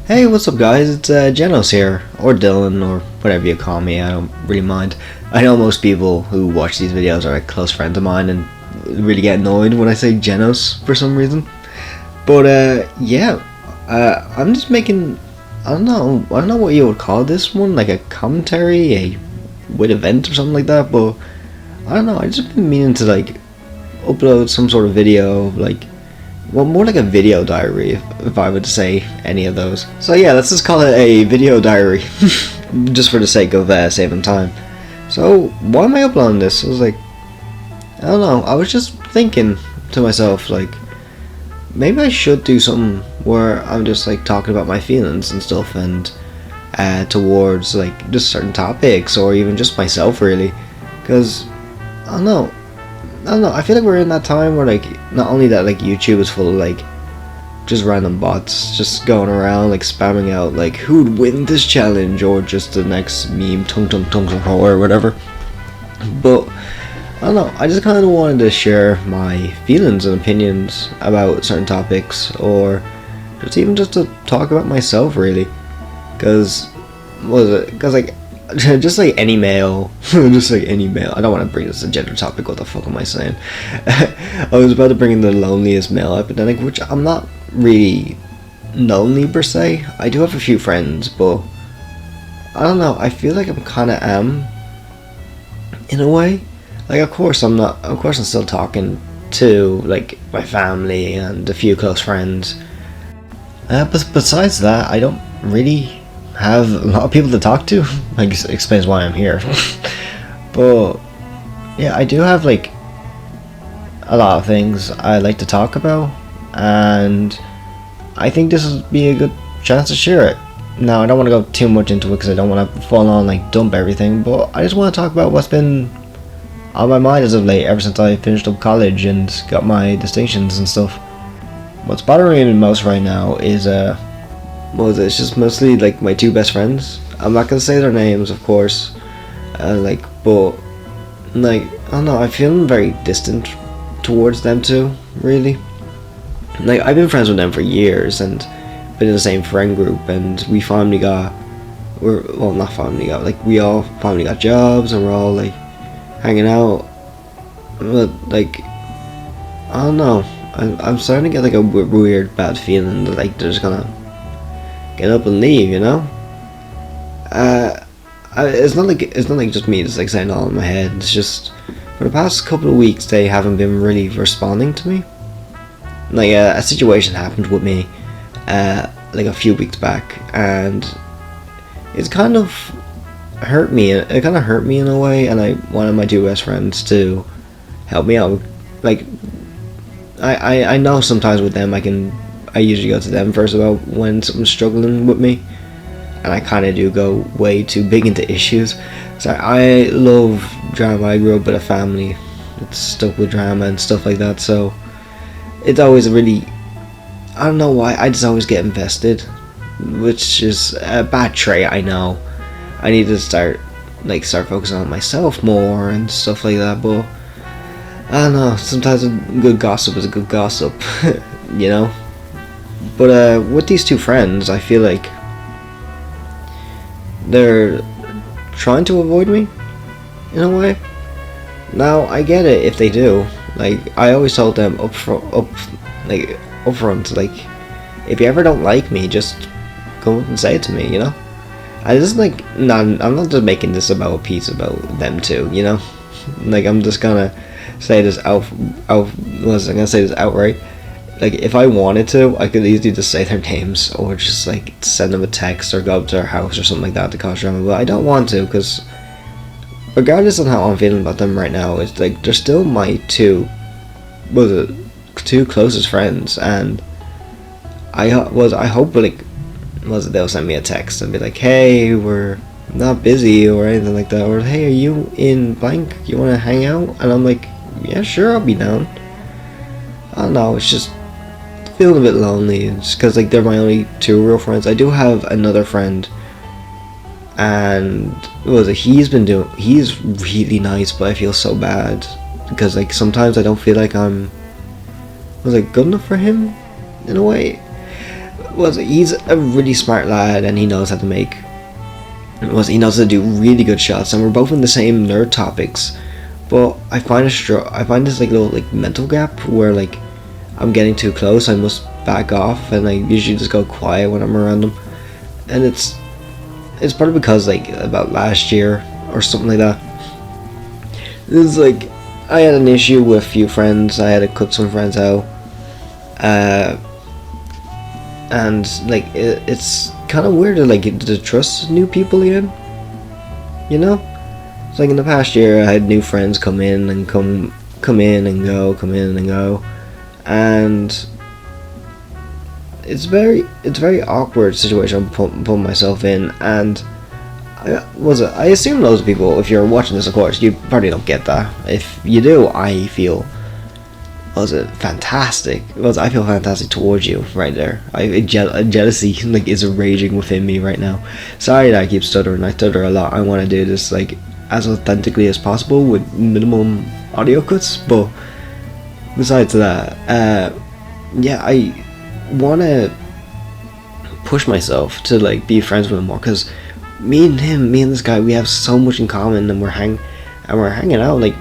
Hey, what's up, guys? It's Genos here, or Dylan, or whatever you call me. I don't really mind. I know most people who watch these videos are like close friends of mine and really get annoyed when I say Genos for some reason. But yeah, I'm just making. I don't know what you would call this one, like a commentary, a with event or something like that. But I don't know. I just been meaning to like upload some sort of video, like. Well, more like a video diary, if I would say any of those. So yeah, let's just call it a video diary, just for the sake of saving time. So why am I uploading this? I was like, I don't know. I was just thinking to myself, like, maybe I should do something where I'm just like talking about my feelings and stuff, and towards like just certain topics, or even just myself, really, because I don't know. I don't know, I feel like we're in that time where like not only that like YouTube is full of like just random bots just going around like spamming out like who'd win this challenge or just the next meme tung tung tung tung or whatever. But I don't know, I just kind of wanted to share my feelings and opinions about certain topics, or just even just to talk about myself, really, because like just like any male, just like any male. I don't want to bring this a gender topic. What the fuck am I saying? I was about to bring in the loneliest male epidemic, which I'm not really lonely per se. I do have a few friends, but I don't know. I feel like I'm kind of am in a way. Like, of course I'm not. Of course I'm still talking to like my family and a few close friends. But besides that, I don't really have a lot of people to talk to. Like, explains why I'm here. But yeah, I do have like a lot of things I like to talk about, and I think this would be a good chance to share it. Now, I don't want to go too much into it because I don't want to fall on like dump everything, but I just want to talk about what's been on my mind as of late, ever since I finished up college and got my distinctions and stuff. What's bothering me most right now is well, it's just mostly like my two best friends. I'm not gonna say their names, of course, but like, I don't know, I feel very distant towards them two, really. Like, I've been friends with them for years and been in the same friend group, and we finally got, we all finally got jobs, and we're all like hanging out. But like, I don't know, I'm starting to get like a weird bad feeling that like they're just gonna get up and leave, you know. It's not like just me just like saying all in my head. It's just for the past couple of weeks they haven't been really responding to me. Like, a situation happened with me like a few weeks back, and it's kind of hurt me. It kind of hurt me in a way, and I wanted my two best friends to help me out. Like, I know sometimes with them I usually go to them first about when something's struggling with me, and I kind of do go way too big into issues. So I love drama. I grew up with a family that's stuck with drama and stuff like that, so it's always really, I don't know why, I just always get invested, which is a bad trait, I know. I need to start focusing on myself more and stuff like that, but I don't know, sometimes a good gossip is a good gossip, you know? But with these two friends, I feel like they're trying to avoid me, in a way. Now, I get it if they do. Like, I always told them up front, like, if you ever don't like me, just go and say it to me, you know? I just like, I'm not just making this about a piece about them two, you know? Like, I'm just gonna say this outright. Like, if I wanted to, I could easily just say their names, or just like send them a text, or go up to their house or something like that to cause drama. But I don't want to, because regardless of how I'm feeling about them right now, it's like they're still my two closest friends, and I hope like they'll send me a text and be like, hey, we're not busy or anything like that, or hey, are you in blank? You want to hang out? And I'm like, yeah, sure, I'll be down. I don't know, it's just feeling a bit lonely. It's because like they're my only two real friends. I do have another friend, and he's really nice, but I feel so bad because like sometimes I don't feel like I'm good enough for him in a way. was he's a really smart lad, and he knows how to make. He knows how to do really good shots, and we're both in the same nerd topics. But I find this like little like mental gap where like I'm getting too close, I must back off, and I usually just go quiet when I'm around him. And it's probably because like about last year or something like that. It's like I had an issue with a few friends. I had to cut some friends out, and like it's kind of weird to trust new people again. You know, it's like in the past year I had new friends come in and go, and it's very awkward situation I'm putting myself in. And I assume those people, if you're watching this, of course, you probably don't get that. If you do, I feel fantastic. I feel fantastic towards you right there. Jealousy like is raging within me right now. Sorry that I keep stuttering. I stutter a lot. I want to do this like as authentically as possible with minimum audio cuts. But besides that, yeah, I want to push myself to like be friends with him more, because me and this guy, we have so much in common, and we're hanging out like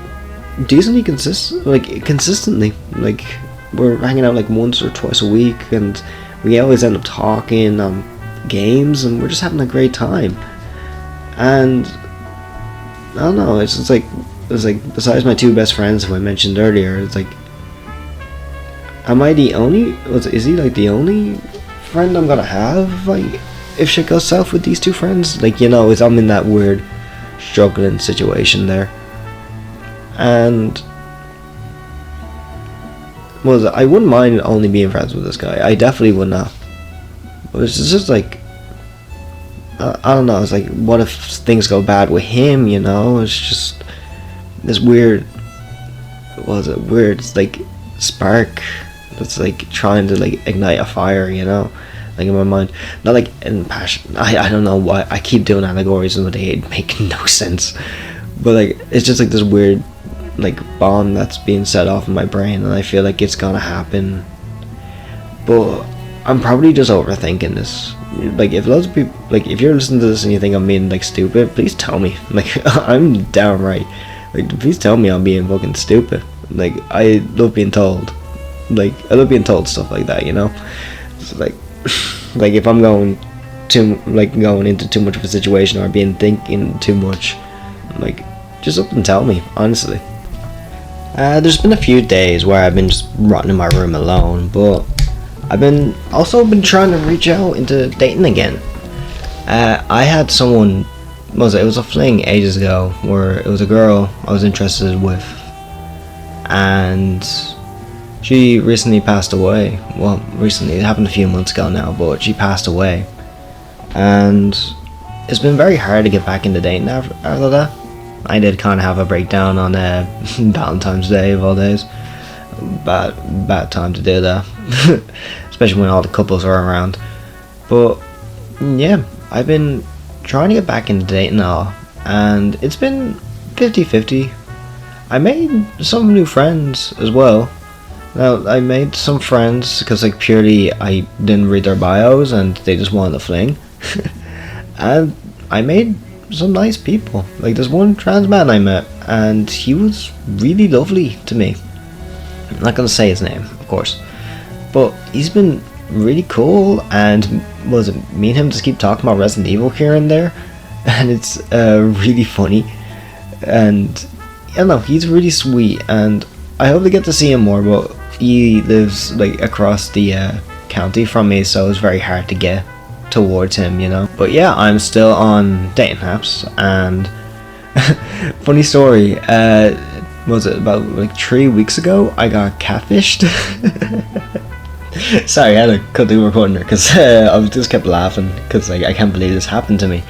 decently consistently. Like we're hanging out like once or twice a week, and we always end up talking on games, and we're just having a great time. And I don't know, it's like besides my two best friends who I mentioned earlier, it's like, am I the only? Is he like the only friend I'm gonna have? Like, if shit goes south with these two friends, like, you know, I'm in that weird struggling situation there. And I wouldn't mind only being friends with this guy. I definitely would not. But it's just like, I don't know. It's like, what if things go bad with him? You know, it's just this weird. It's like spark. It's like trying to like ignite a fire. You know, like in my mind, not like in passion. I don't know why I keep doing allegories and they make no sense. But like, it's just like this weird like bomb that's being set off in my brain, and I feel like it's gonna happen. But I'm probably just overthinking this. Like, if loads of people, like, if you're listening to this and you think I'm being like stupid, please tell me. Like, I'm downright, like, please tell me I'm being fucking stupid. Like, I love being told. Like, I love being told stuff like that, you know. So, like if I'm going into too much of a situation, or being thinking too much, like, just up and tell me, honestly. There's been a few days where I've been just rotting in my room alone, but I've been trying to reach out into dating again. I had someone, it was a fling ages ago, where it was a girl I was interested with, and she recently passed away. Well, recently, it happened a few months ago now, but she passed away, and it's been very hard to get back into dating after that. I did kind of have a breakdown on Valentine's Day of all days. Bad time to do that. Especially when all the couples are around. But yeah, I've been trying to get back into dating now, and it's been 50-50. I made some new friends as well. Now, I made some friends because like purely I didn't read their bios and they just wanted to fling. And I made some nice people. Like, there's one trans man I met, and he was really lovely to me. I'm not gonna say his name, of course, but he's been really cool. And me and him just keep talking about Resident Evil here and there, and it's really funny. And I don't know, he's really sweet, and I hope to get to see him more. But he lives like across the county from me, so it's very hard to get towards him, you know. But yeah, I'm still on dating apps, and funny story, was it about like 3 weeks ago I got catfished. Sorry, I had to cut the recording there because I just kept laughing because like I can't believe this happened to me.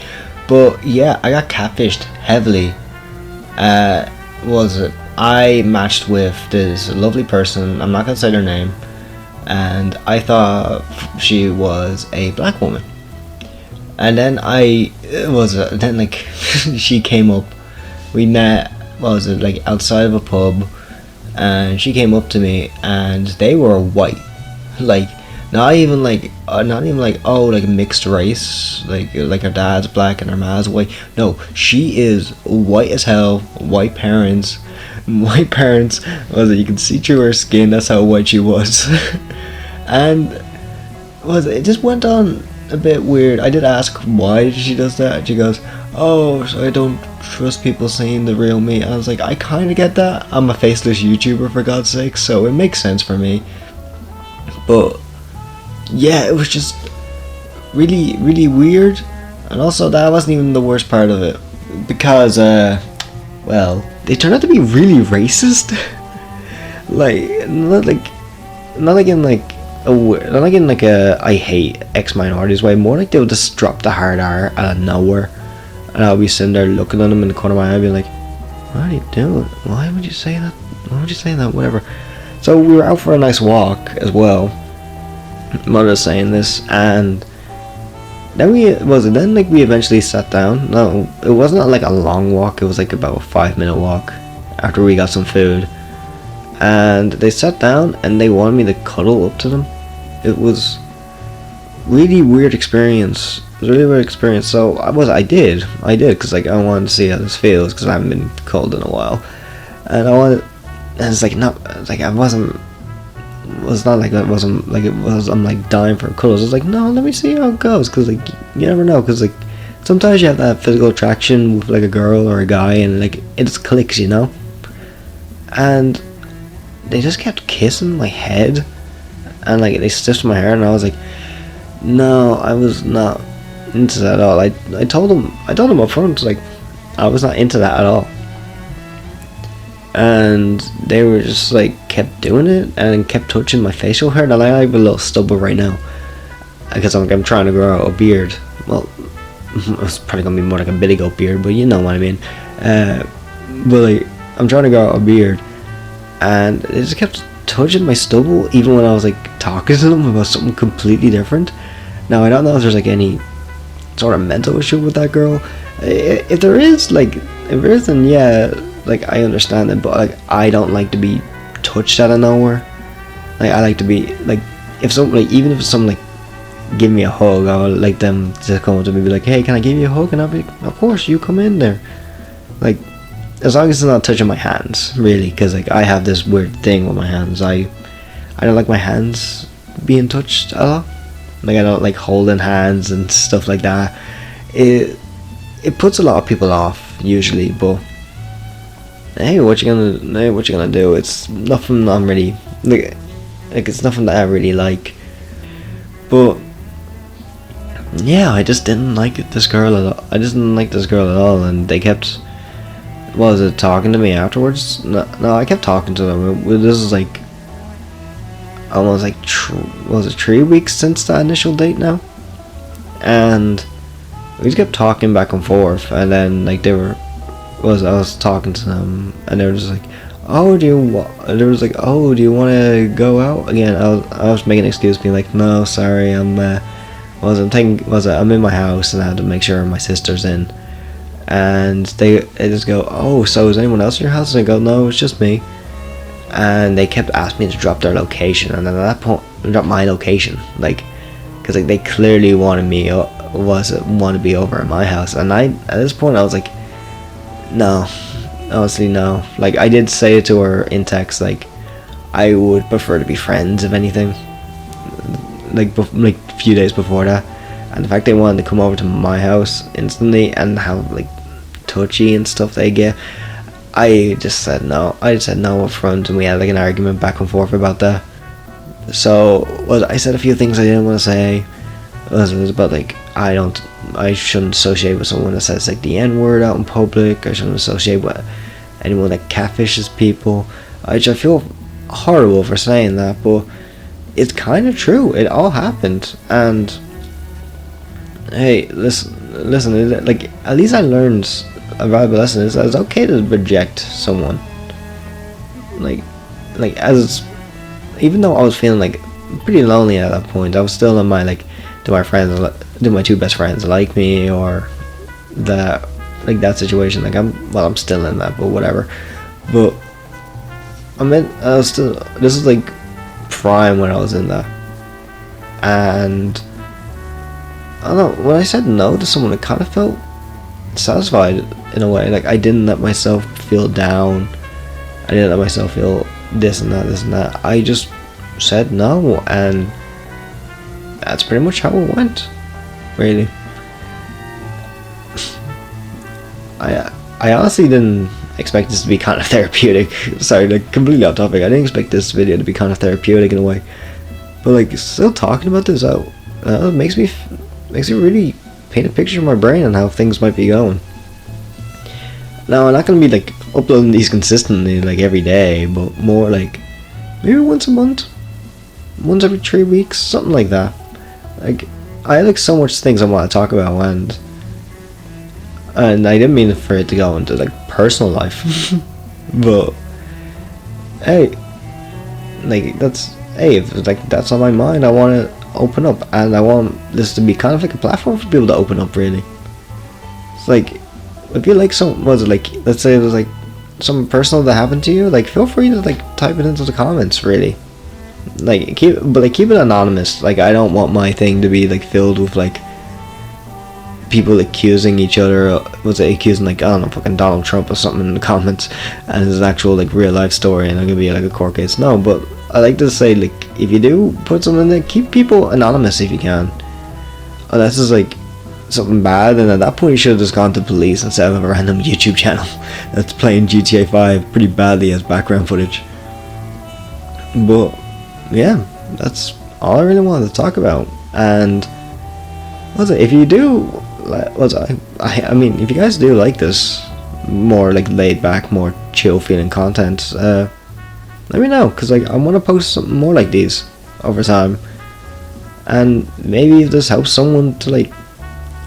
But yeah, I got catfished heavily. I matched with this lovely person, I'm not gonna say their name, and I thought she was a black woman. And then she came up, we met, like outside of a pub, and she came up to me, and they were white. Like, not even like oh like mixed race, like her dad's black and her mom's white. No, she is white as hell, white parents, white parents. Was it? You can see through her skin. That's how white she was. And it just went on a bit weird. I did ask why she does that. And she goes, "Oh, so I don't trust people saying the real me." I was like, I kind of get that. I'm a faceless YouTuber, for God's sake, so it makes sense for me. But yeah, it was just really, really weird. And also, that wasn't even the worst part of it, because well, they turned out to be really racist. like, not like in like not like in like a I hate X minorities way. More like they would just drop the hard R out of nowhere, and I'll be sitting there looking at them in the corner of my eye, being like, "What are you doing? Why would you say that? Why would you say that? Whatever." So we were out for a nice walk as well. Mother was saying this, and then we eventually sat down. No, it wasn't like a long walk. It was like about a 5-minute walk after we got some food, and they sat down and they wanted me to cuddle up to them. It was really weird experience. It was a really weird experience. So I did because like I wanted to see how this feels because I haven't been cuddled in a while, and it's like not like I wasn't. Was not like that. Wasn't like it was. I'm like dying for cuddles. I was like, no, let me see how it goes, because like you never know. Because like sometimes you have that physical attraction with like a girl or a guy, and like it just clicks, you know. And they just kept kissing my head, and like they stiffed my hair, and I was like, no, I was not into that at all. I told them up front, like I was not into that at all. And they were just like kept doing it and kept touching my facial hair. Now I have a little stubble right now because I'm trying to grow out a beard. Well, it's probably gonna be more like a billy goat beard, but you know what I mean. But like I'm trying to grow out a beard, and they just kept touching my stubble even when I was like talking to them about something completely different. Now I don't know if there's like any sort of mental issue with that girl. If there is, then yeah. Like I understand it, but like I don't like to be touched out of nowhere. Like I like to be like if even if someone like give me a hug, I would like them to come up to me and be like, "Hey, can I give you a hug?" And I'll be like, "Of course, you come in there." Like as long as it's not touching my hands, really, because like I have this weird thing with my hands. I don't like my hands being touched at all. Like I don't like holding hands and stuff like that. It puts a lot of people off usually, but. Hey, what you gonna do? It's nothing I'm really like it's nothing that I really like. But yeah, I just didn't like this girl at all. And they kept talking to me afterwards? No, I kept talking to them. This is like almost like 3 weeks since the initial date now, and we just kept talking back and forth, and then like I was talking to them, and they were just like, "Oh, do you want to go out again?" I was making an excuse, being like, "No, sorry, I'm in my house, and I had to make sure my sister's in." And they just go, "Oh, so is anyone else in your house?" And I go, "No, it's just me." And they kept asking me to drop their location, and then at that point, drop my location, like, because like they clearly wanted to be over at my house, and at this point I was like. No, honestly, no. Like, I did say it to her in text, like, I would prefer to be friends, if anything. Like a few days before that. And the fact they wanted to come over to my house instantly and how, like, touchy and stuff they get, I just said no. I just said no up front, and we had, like, an argument back and forth about that. So, I said a few things I didn't want to say. It was about, like, I shouldn't associate with someone that says like the N-word out in public. I shouldn't associate with anyone that catfishes people. I feel horrible for saying that, but it's kind of true. It all happened, and hey, listen. Like at least I learned a valuable lesson. It's okay to reject someone. Like even though I was feeling like pretty lonely at that point, I was still in my like. Do my two best friends like me, or that situation? Like I'm still in that, but whatever. But this is like prime when I was in that. and I don't know, when I said no to someone, it kind of felt satisfied in a way. Like, I didn't let myself feel down, I didn't let myself feel this and that. I just said no, and that's pretty much how it went, really. I honestly didn't expect this to be kind of therapeutic. Sorry, like, completely off topic. I didn't expect this video to be kind of therapeutic in a way, but like, still talking about this out makes me really paint a picture in my brain on how things might be going. Now, I'm not gonna be like uploading these consistently like every day, but more like maybe once a month, once every 3 weeks, something like that. Like, I had like so much things I want to talk about, and I didn't mean for it to go into like personal life, but hey, like, if like that's on my mind, I want to open up, and I want this to be kind of like a platform for people to open up, really. It's like, if you like let's say there's like something personal that happened to you, like, feel free to like type it into the comments, really. Like, keep it anonymous. Like, I don't want my thing to be like filled with like people accusing each other, accusing, like, I don't know, fucking Donald Trump or something in the comments, and it's an actual like real life story, and I'm gonna be like a court case. No, but I like to say, like, if you do put something in there, keep people anonymous if you can. Unless it's like something bad, and at that point you should have just gone to police instead of a random YouTube channel that's playing GTA 5 pretty badly as background footage. But yeah, that's all I really wanted to talk about. And if you do, I mean, if you guys do like this more like laid back, more chill feeling content, let me know, because like, I want to post something more like these over time, and maybe if this helps someone to like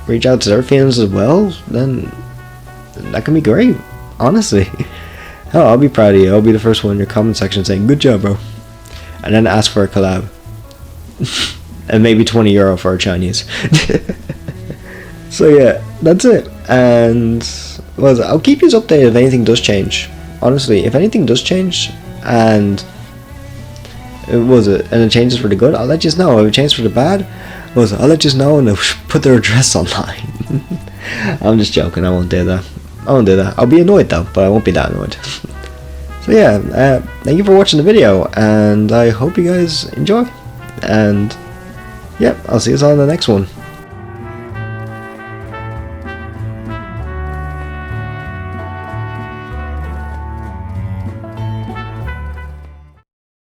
reach out to their feelings as well, then that can be great, honestly. Hell, I'll be proud of you. I'll be the first one in your comment section saying good job, bro, and then ask for a collab. And maybe €20 for a Chinese. So yeah, that's it. And I'll keep you updated if anything does change. Honestly, if anything does change, and it changes for the good, I'll let you know. If it changes for the bad, I'll let you know, and they'll put their address online. I'm just joking. I won't do that. I'll be annoyed though, but I won't be that annoyed. So yeah, thank you for watching the video, and I hope you guys enjoy. And yep, I'll see you all in the next one.